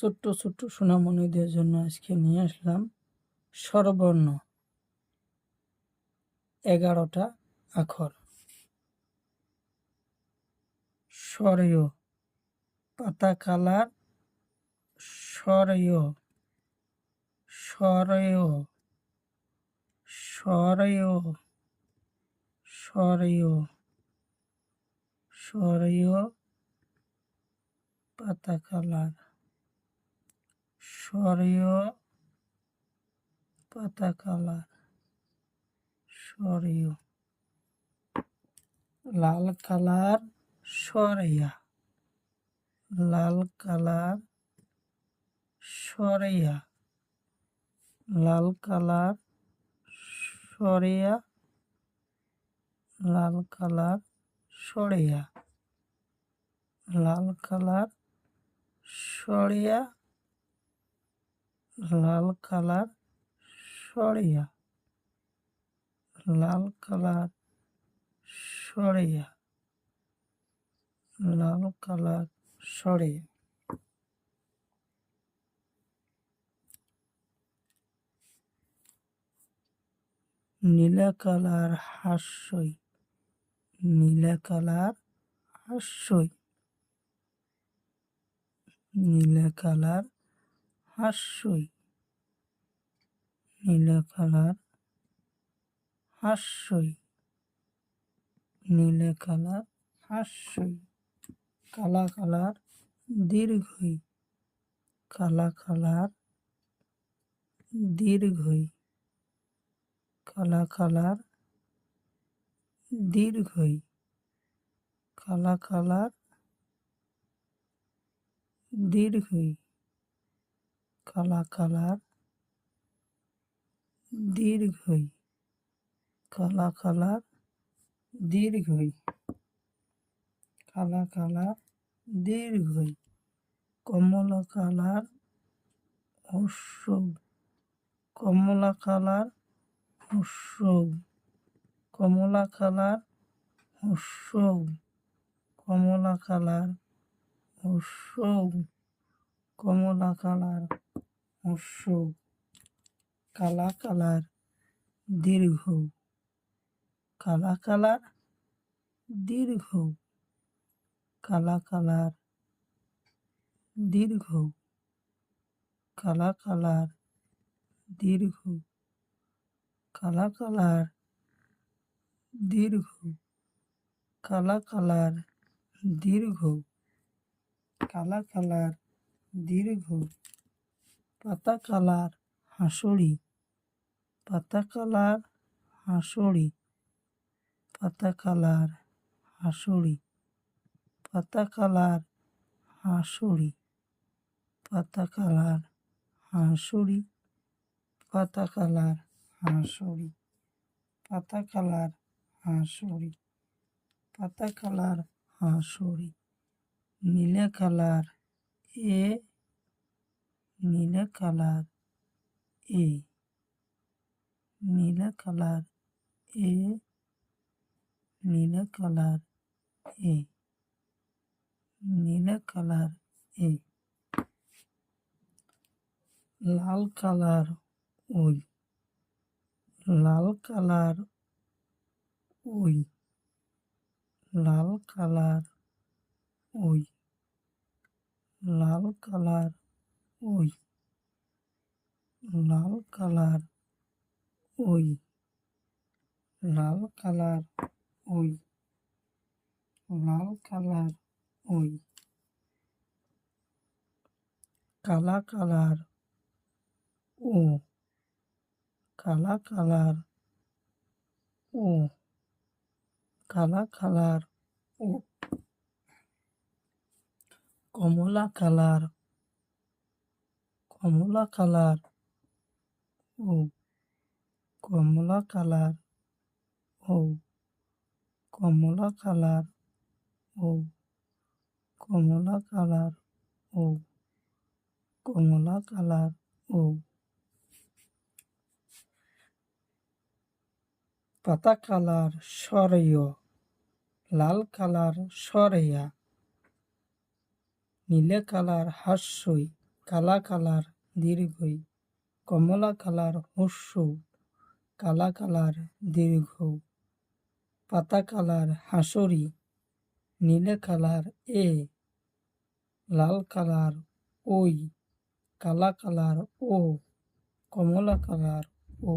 ছোট্ট ছোট্ট সোনামণিদের জন্য আজকে নিয়ে আসলাম স্বরবর্ণ 11টা আখর। স্বরীয় পাতা কালার, স্বরীয় স্বরীয় স্বরীয় স্বরীয় স্বরীয় পাতা কালার, স্বরীয় পাতা কালার, স্বরীয় লাল কালার, সরিয়া লাল কালার, সরিয়া লাল কালার, সরিয়া লাল কালার, সরিয়া লাল কালার, সরিয়া লাল কালার, সরিয়া লাল কালার, সরিয়া লাল কালার, সরিয়া নীলা কালার, হাস্যই নীলা কালার, হাস্যই নীলা কালার, হাস্যই নীলা কালার, হাস্যই নীলা কালার, হাস্যই কালা কালার, দীর্ঘই কালা কালার, দীর্ঘই কালা কালার, দীর্ঘই কালা কালার, দীর্ঘই কালা কালার, দীর্ঘই কালা কালার, দীর্ঘই কালা কালার, দীর্ঘই কমলা কালার, হ্রস্ব কমলা কালার, হ্রস্ব কমলা কালার, হ্রস্ব কমলা কালার, হ্রস্ব কমলা কালার, হ্রস্ব কালা কালার, দীর্ঘ কালা কালার, দীর্ঘ কালা কালার, দীর্ঘ কালা কালার, দীর্ঘ কালা কালার, দীর্ঘ কালা কালার, দীর্ঘ কালা কালার, দীর্ঘ পাতা কালার, হাঁসড়ি পাতা কালার, হাঁসড়ি পাতা কালার, হাঁসড়ি পাতা কালার, হাঁসড়ি পাতা কালার, হাঁসড়ি পাতা কালার, হাঁসড়ি পাতা কালার, হাঁসড়ি পাতা কালার, হাঁসড়ি নীলা কালার, নীলা কালার, নীলা কালার, নীলা কালার, নীলা কালার, লাল কালার, ওই লাল কালার, ওই লাল কালার, ওই লাল কালার, ওই লাল কালার, ওই লাল কালার, ওই লাল কালার, ওই কালা কালার, ও কালা কালার, ও কালা কালার, ও কমলা কালার, কমলা কালার, ও কমলা কালার, ও কমলা কালার, ও কমলা কালার, ও কমলা কালার, ও পাতা কালার, সরিয় লাল কালার, সরিয়া নীলা কালার, হাস্যই কালা কালার দীর্ঘই, কমলা কালার হস্য, কালা কালার দীর্ঘ, পাতা কালার হাঁসরি, নীলে কালার এ, লাল কালার ওই, কালা কালার ও, কমলা কালার ও।